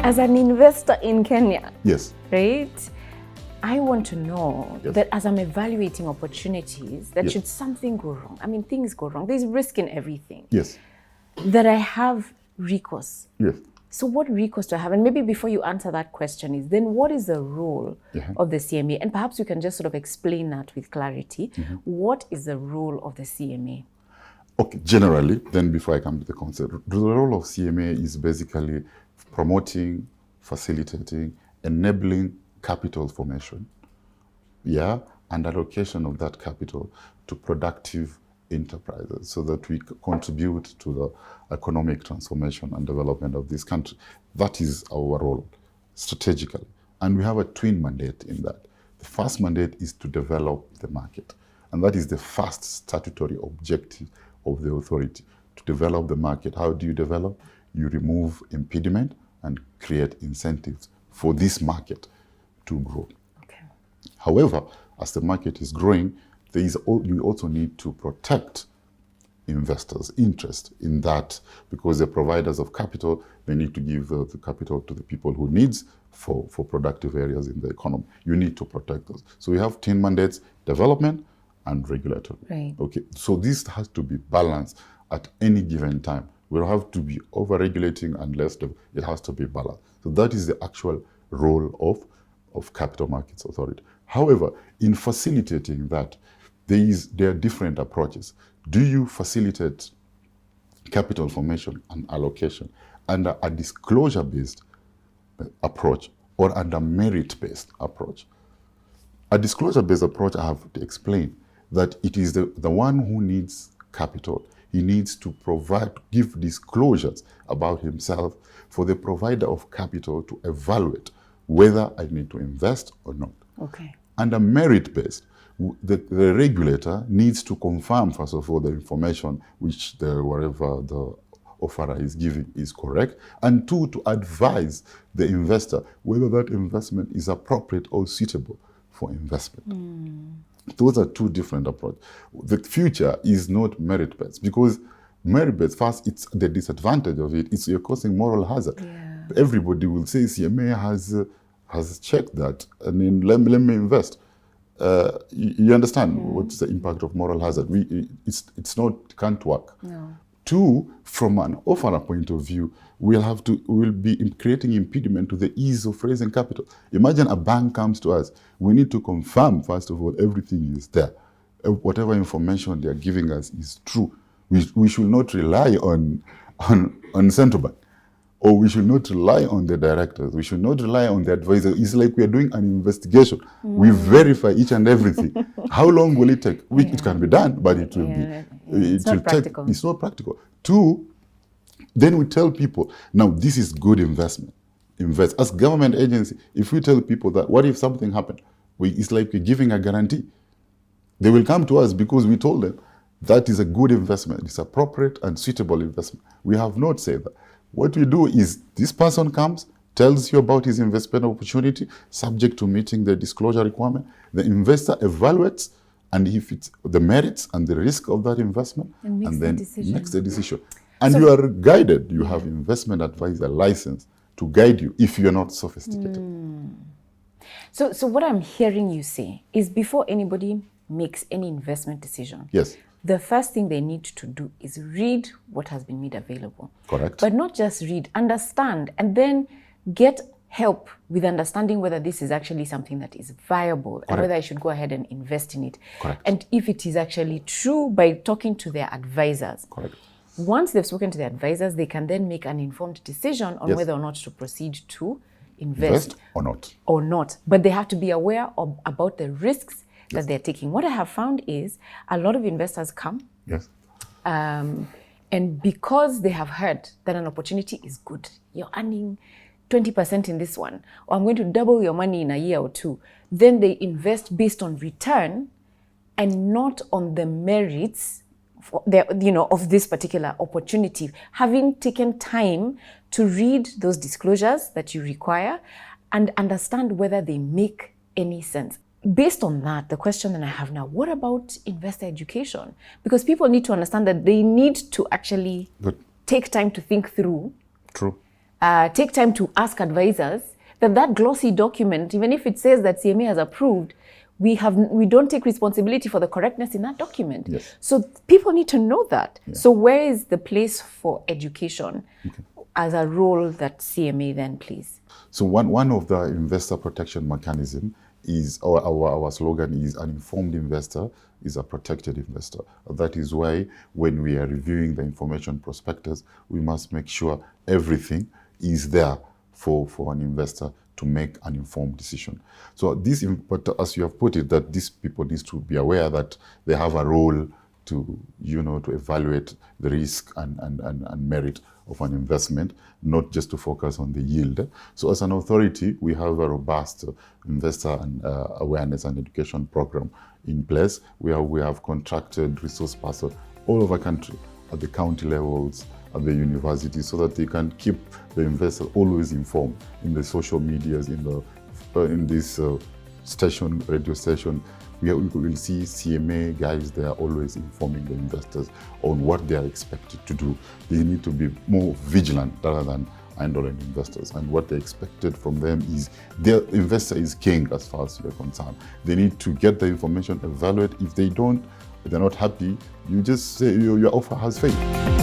As an investor in Kenya, Yes. right, I want to know Yes. that as I'm evaluating opportunities, that Yes. should something go wrong, I mean, things go wrong, there's risk in everything, Yes. that I have recourse. Yes. So what recourse do I have? And maybe before you answer that question is, then what is the role of the CMA? And perhaps you can just sort of explain that with clarity. What is the role of the CMA? Okay, generally, then before I come to the concept, the role of CMA is basically promoting, facilitating, enabling capital formation, and allocation of that capital to productive enterprises so that we contribute to the economic transformation and development of this country. That is our role strategically. And we have a twin mandate in that. The first mandate is to develop the market. And that is the first statutory objective of the authority, to develop the market. How do you develop? You remove impediment and create incentives for this market to grow. Okay. However, as the market is growing, we also need to protect investors' interest in that, because the providers of capital, they need to give the capital to the people who needs for productive areas in the economy. You need to protect those. So we have 10 mandates: development and regulatory. Right. Okay, so this has to be balanced at any given time. We don't have to be over-regulating unless it has to be balanced. So that is the actual role of Capital Markets Authority. However, in facilitating that, there are different approaches. Do you facilitate capital formation and allocation under a disclosure-based approach or under merit-based approach? A disclosure-based approach, I have to explain that it is the one who needs capital. He needs to give disclosures about himself for the provider of capital to evaluate whether I need to invest or not. Okay. Under merit-based, the regulator needs to confirm, first of all, the information which whatever the offerer is giving is correct, and two, to advise the investor whether that investment is appropriate or suitable for investment. Those are two different approaches. The future is not merit-based, because merit-based, first, it's the disadvantage of it. You're causing moral hazard. Yeah. Everybody will say CMA has checked that, and then let me invest. You understand what's the impact of moral hazard? It can't work. No. Two, from an offerer point of view, we'll be creating impediment to the ease of raising capital. Imagine a bank comes to us. We need to confirm, first of all, everything is there. Whatever information they are giving us is true. We should not rely on central bank, or we should not rely on the directors. We should not rely on the advisors. It's like we are doing an investigation. We verify each and everything. How long will it take? It can be done, but it will be. It's not practical. It's not practical. Two, then we tell people, now this is good investment. Invest. As government agency, if we tell people that, what if something happened? It's like we're giving a guarantee. They will come to us because we told them that is a good investment. It's appropriate and suitable investment. We have not said that. What we do is this person comes, tells you about his investment opportunity, subject to meeting the disclosure requirement. The investor evaluates, and if it's the merits and the risk of that investment, and then makes the decision. And so, you are guided. You have investment advisor license to guide you if you're not sophisticated. So what I'm hearing you say is, before anybody makes any investment decision, yes, the first thing they need to do is read what has been made available. Correct. But not just read, understand, and then get help with understanding whether this is actually something that is viable. Correct. And whether I should go ahead and invest in it. Correct. And if it is actually true, by talking to their advisors. Correct. Once they've spoken to their advisors, they can then make an informed decision on whether or not to proceed to invest or not. But they have to be aware about the risks that they're taking. What I have found is a lot of investors come, and because they have heard that an opportunity is good, you're earning 20% in this one, or I'm going to double your money in a year or two, then they invest based on return and not on the merits of this particular opportunity, having taken time to read those disclosures that you require and understand whether they make any sense. Based on that, the question that I have now, what about investor education? Because people need to understand that they need to actually take time to think through. True. take time to ask advisors, that glossy document, even if it says that CMA has approved, we don't take responsibility for the correctness in that document. Yes. So people need to know that. Yeah. So where is the place for education as a role that CMA then plays? So one of the investor protection mechanism is, our slogan is, an informed investor is a protected investor. That is why when we are reviewing the information prospectus, we must make sure everything is there for an investor to make an informed decision. So but as you have put it, that these people need to be aware that they have a role to, to evaluate the risk and merit of an investment, not just to focus on the yield. So as an authority, we have a robust investor and awareness and education program in place. We have contracted resource persons all over the country, at the county levels, at the university, so that they can keep the investor always informed in the social medias, in this radio station. We will see CMA guys, they are always informing the investors on what they are expected to do. They need to be more vigilant rather than indolent investors. And what they expected from them is, their investor is king as far as you're concerned. They need to get the information, evaluate. If they're not happy, you just say your offer has failed.